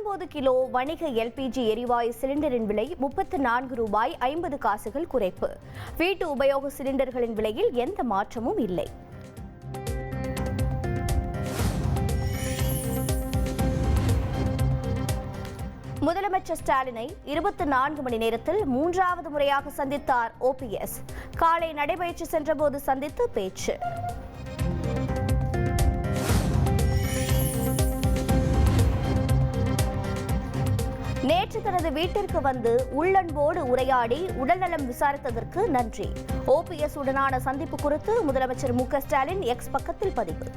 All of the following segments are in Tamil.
19 கிலோ வணிக எல்பிஜி எரிவாயு சிலிண்டரின் விலை ₹34.50 குறைப்பு. வீட்டு உபயோக சிலிண்டர்களின் விலையில் எந்த மாற்றமும் இல்லை. முதலமைச்சர் ஸ்டாலினை 24 மணி நேரத்தில் 3வது முறையாக சந்தித்தார் ஓபிஎஸ். காலை நடைபயிற்சி சென்றபோது சந்தித்து பேச்சு. நேற்று தனது வீட்டிற்கு வந்து உள்ளன்போடு உரையாடி உடல்நலம் விசாரித்ததற்கு நன்றி. ஓபிஎஸ் உடனான சந்திப்பு குறித்து முதலமைச்சர் மு.க. ஸ்டாலின் எக்ஸ் பக்கத்தில் பதிவு.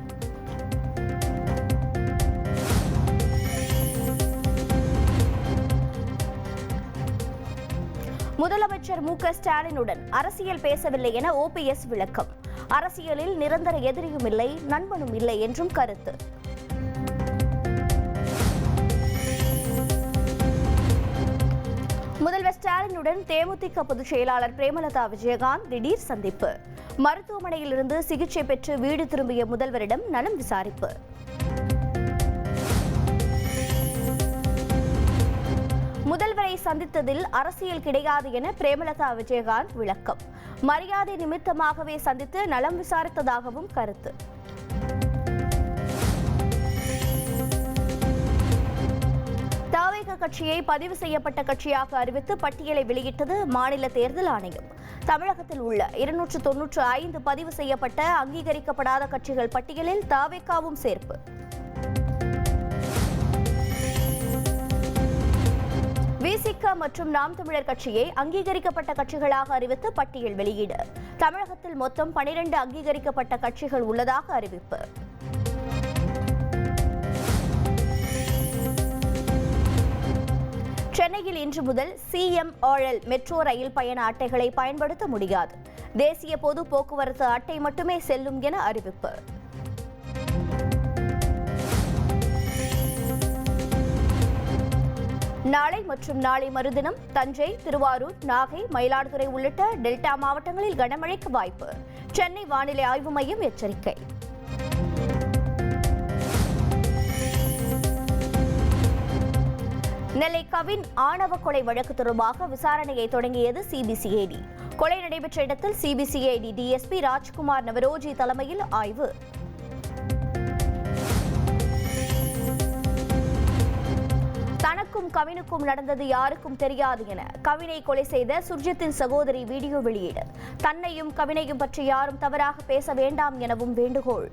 முதலமைச்சர் மு.க. ஸ்டாலினுடன் அரசியல் பேசவில்லை என ஓபிஎஸ் விளக்கம். அரசியலில் நிரந்தர எதிரியும் இல்லை, நண்பனும் இல்லை என்றும் கருத்து. முதல்வர் ஸ்டாலினுடன் தேமுதிக பொதுச் செயலாளர் பிரேமலதா விஜயகாந்த் திடீர் சந்திப்பு. மருத்துவமனையில் இருந்து சிகிச்சை பெற்று வீடு திரும்பிய முதல்வரிடம் நலம் விசாரிப்பு. முதல்வரை சந்தித்ததில் அரசியல் கிடையாது என பிரேமலதா விஜயகாந்த் விளக்கம். மரியாதை நிமித்தமாகவே சந்தித்து நலம் விசாரித்ததாகவும் கருத்து. தவேக கட்சியை பதிவு செய்யப்பட்ட கட்சியாக அறிவித்து பட்டியலை வெளியிட்டது மாநில தேர்தல் ஆணையம். தமிழகத்தில் உள்ள 295 பதிவு செய்யப்பட்ட அங்கீகரிக்கப்படாத கட்சிகள் பட்டியலில் தவேகவும் சேர்ப்பு. விசிக மற்றும் நாம் தமிழர் கட்சியை அங்கீகரிக்கப்பட்ட கட்சிகளாக அறிவித்து பட்டியல் வெளியீடு. தமிழகத்தில் மொத்தம் 12 அங்கீகரிக்கப்பட்ட கட்சிகள் உள்ளதாக அறிவிப்பு. சென்னையில் இன்று முதல் CMRL மெட்ரோ ரயில் பயண அட்டைகளை பயன்படுத்த முடியாது. தேசிய பொது போக்குவரத்து அட்டை மட்டுமே செல்லும் என அறிவிப்பு. நாளை மற்றும் நாளை மறுதினம் தஞ்சை, திருவாரூர், நாகை, மயிலாடுதுறை உள்ளிட்ட டெல்டா மாவட்டங்களில் கனமழைக்கு வாய்ப்பு. சென்னை வானிலை ஆய்வு மையம் எச்சரிக்கை. நெல்லை கவின் ஆணவ கொலை வழக்கு தொடர்பாக விசாரணையை தொடங்கியது சிபிசிஐடி. கொலை நடைபெற்ற இடத்தில் சிபிசிஐடி டிஎஸ்பி ராஜ்குமார் நவரோஜி தலைமையில் ஆய்வு. தனக்கும் கவினுக்கும் நடந்தது யாருக்கும் தெரியாது என கவினை கொலை செய்த சுர்ஜித்தின் சகோதரி வீடியோ வெளியீடு. தன்னையும் கவினையும் பற்றி யாரும் தவறாக பேச வேண்டாம் எனவும் வேண்டுகோள்.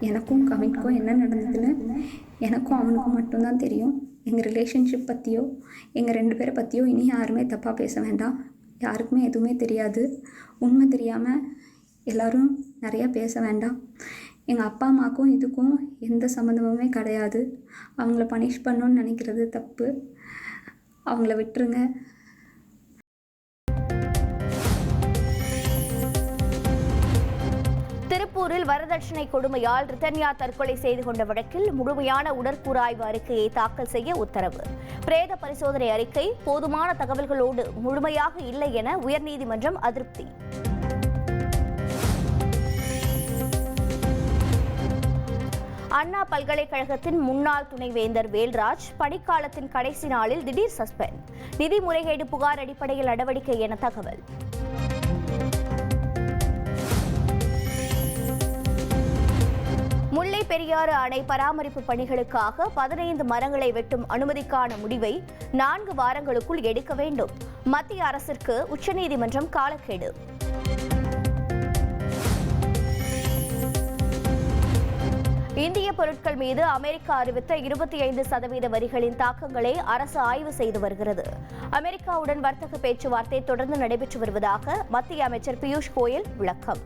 எனக்கும் கவினுக்கும் என்ன நடந்ததுன்னு எனக்கும் அவனுக்கும் மட்டும்தான் தெரியும். எங்கள் ரிலேஷன்ஷிப் பற்றியோ எங்கள் 2 பேரை பற்றியோ இனி யாருமே தப்பாக பேச வேண்டாம். யாருக்குமே எதுவுமே தெரியாது. உண்மை தெரியாமல் எல்லோரும் நிறையா பேச வேண்டாம். எங்கள் அப்பா அம்மாவுக்கும் இதுக்கும் எந்த சம்மந்தமுமே கிடையாது. அவங்கள பனிஷ் பண்ணணுன்னு நினைக்கிறது தப்பு. அவங்கள விட்டுருங்க. திருப்பூரில் வரதட்சணை கொடுமையால் ரிதன்யா தற்கொலை செய்து கொண்ட வழக்கில் முழுமையான உடற்கூறாய்வு அறிக்கையை தாக்கல் செய்ய உத்தரவு. பிரேத பரிசோதனை அறிக்கை போதுமான தகவல்களோடு முழுமையாக இல்லை என உயர்நீதிமன்றம் அதிருப்தி. அண்ணா பல்கலைக்கழகத்தின் முன்னாள் துணைவேந்தர் வேல்ராஜ் பணிக்காலத்தின் கடைசி நாளில் திடீர் சஸ்பெண்ட். நிதி முறைகேடு புகார் அடிப்படையில் நடவடிக்கை என தகவல். முல்லை பெரியாறு அணை பராமரிப்பு பணிகளுக்காக 15 மரங்களை வெட்டும் அனுமதிக்கான முடிவை 4 வாரங்களுக்குள் எடுக்க வேண்டும். மத்திய அரசிற்கு உச்சநீதிமன்றம் காலக்கெடு. இந்திய பொருட்கள் மீது அமெரிக்கா அறிவித்த 25% வரிகளின் தாக்கங்களை அரசு ஆய்வு செய்து வருகிறது. அமெரிக்காவுடன் வர்த்தக பேச்சுவார்த்தை தொடர்ந்து நடைபெற்று வருவதாக மத்திய அமைச்சர் பியூஷ் கோயல் விளக்கம்.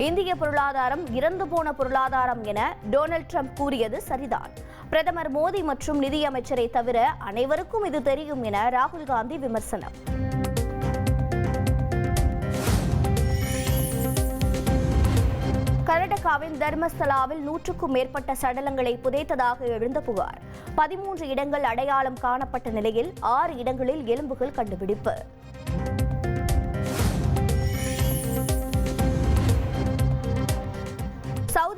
இந்திய பொருளாதாரம் இறந்து போன பொருளாதாரம் என டொனால்ட் ட்ரம்ப் கூறியது சரிதான். பிரதமர் மோடி மற்றும் நிதியமைச்சரை தவிர அனைவருக்கும் இது தெரியும் என ராகுல் காந்தி விமர்சனம். கர்நாடகாவின் தர்மஸ்தலாவில் 100க்கும் மேற்பட்ட சடலங்களை புதைத்ததாக எழுந்த புகார். 13 இடங்கள் அடையாளம் காணப்பட்ட நிலையில் 6 இடங்களில் எலும்புகள் கண்டுபிடிப்பு.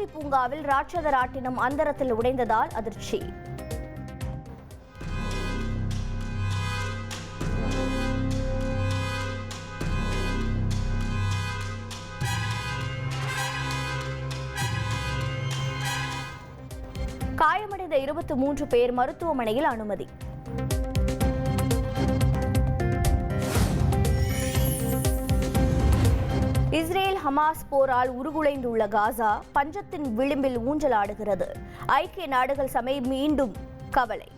அருவி பூங்காவில் ராட்சத ராட்டினம் அந்தரத்தில் உடைந்ததால் அதிர்ச்சி. காயமடைந்த 23 பேர் மருத்துவமனையில் அனுமதி. இஸ்ரேல் ஹமாஸ் போரால் உருகுலைந்துள்ள காசா பஞ்சத்தின் விளிம்பில் ஊஞ்சலாடுகிறது. ஐக்கிய நாடுகள் சபை மீண்டும் கவலை.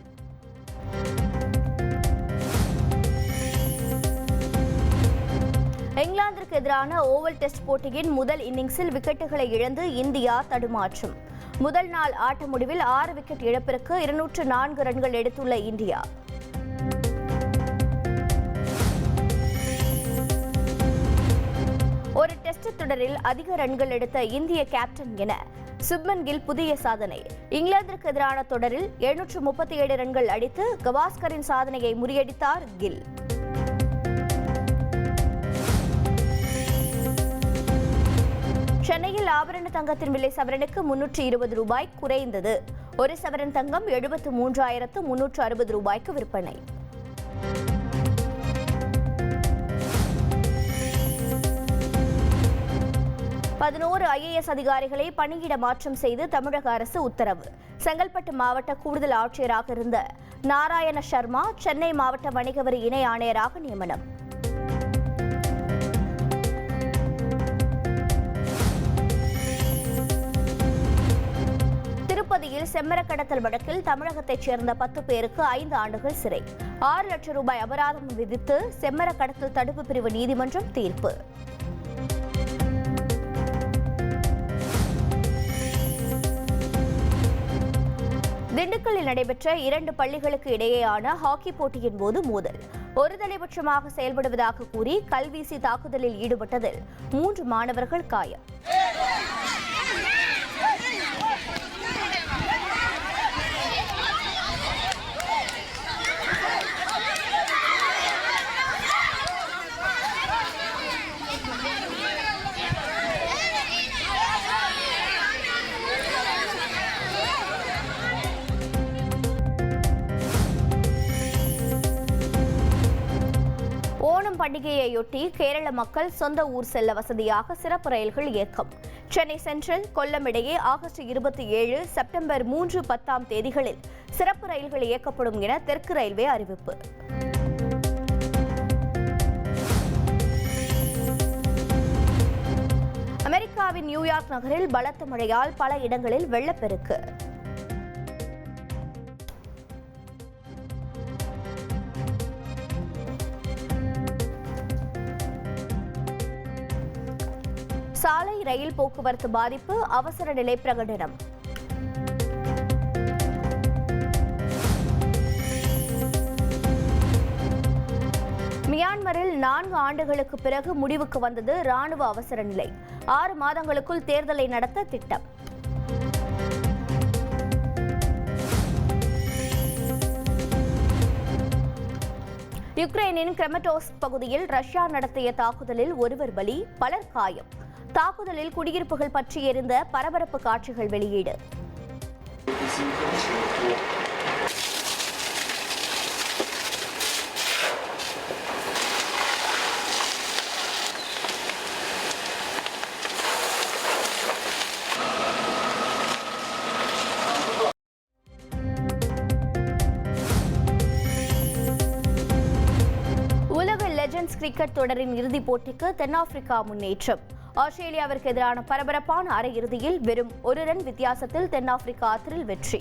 இங்கிலாந்திற்கு எதிரான ஓவல் டெஸ்ட் போட்டியின் முதல் இன்னிங்ஸில் விக்கெட்டுகளை இழந்து இந்தியா தடுமாற்றம். முதல் நாள் ஆட்ட முடிவில் 6 விக்கெட் இழப்பிற்கு 204 ரன்கள் எடுத்துள்ள இந்தியா. ஒரு டெஸ்ட் தொடரில் அதிக ரன்கள் எடுத்த இந்திய கேப்டன் என சுப்மன் கில் புதிய சாதனை. இங்கிலாந்திற்கு எதிரான தொடரில் 737 ரன்கள் அடித்து கவாஸ்கரின் சாதனையை முறியடித்தார் கில். சென்னையில் ஆபரண தங்கத்தின் விலை சவரனுக்கு 320 ரூபாய் குறைந்தது. ஒரு சவரன் தங்கம் 73,360 ரூபாய்க்கு விற்பனை. IAS அதிகாரிகளை பணியிட மாற்றம் செய்து தமிழக அரசு உத்தரவு. செங்கல்பட்டு மாவட்ட கூடுதல் ஆட்சியராக இருந்த நாராயண சர்மா சென்னை மாவட்ட வணிக வரி இணை ஆணையராக நியமனம். திருப்பதியில் செம்மர கடத்தல் வழக்கில் தமிழகத்தைச் சேர்ந்த 10 பேருக்கு 5 ஆண்டுகள் சிறை, 6 லட்சம் ரூபாய் அபராதம் விதித்து செம்மர கடத்தல் தடுப்பு பிரிவு நீதிமன்றம் தீர்ப்பு. திண்டுக்கல்லில் நடைபெற்ற 2 பள்ளிகளுக்கு இடையேயான ஹாக்கி போட்டியின் போது மோதல். ஒருதலைபட்சமாக செயல்படுவதாக கூறி கல்வீசி தாக்குதலில் ஈடுபட்டதில் 3 மாணவர்கள் காயம். ஓணம் பண்டிகையையொட்டி கேரள மக்கள் சொந்த ஊர் செல்ல வசதியாக சிறப்பு ரயில்கள் இயக்கம். சென்னை சென்ட்ரல் கொல்லம் இடையே ஆகஸ்ட் 27, செப்டம்பர் 3, 10 தேதிகளில் சிறப்பு ரயில்கள் இயக்கப்படும் என தெற்கு ரயில்வே அறிவிப்பு. அமெரிக்காவின் நியூயார்க் நகரில் பலத்த மழையால் பல இடங்களில் வெள்ளப்பெருக்கு. சாலை ரயில் போக்குவரத்து பாதிப்பு, அவசர நிலை பிரகடனம். மியான்மரில் 4 ஆண்டுகளுக்கு பிறகு முடிவுக்கு வந்தது ராணுவ அவசர நிலை. 6 மாதங்களுக்குள் தேர்தலை நடத்த திட்டம். யுக்ரைனின் கிரெமட்டோர்ஸ்க் பகுதியில் ரஷ்யா நடத்திய தாக்குதலில் 1 பலி, பலர் காயம். தாக்குதலில் குடியிருப்புகள் பற்றி எரிந்த பரபரப்பு காட்சிகள் வெளியீடு. உலக லெஜண்ட்ஸ் கிரிக்கெட் தொடரின் இறுதிப் போட்டிக்கு தென்னாப்பிரிக்கா முன்னேற்றம். ஆஸ்திரேலியாவிற்கு எதிரான பரபரப்பான அரையிறுதியில் வெறும் 1 ரன் வித்தியாசத்தில் தென்னாப்பிரிக்கா த்ரில் வெற்றி.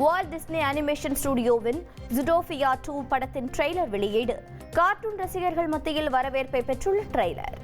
வால்ட் டிஸ்னி அனிமேஷன் ஸ்டுடியோவின் ஜூட்டோபியா 2 படத்தின் ட்ரெய்லர் வெளியீடு. கார்ட்டூன் ரசிகர்கள் மத்தியில் வரவேற்பை பெற்றுள்ள ட்ரெய்லர்.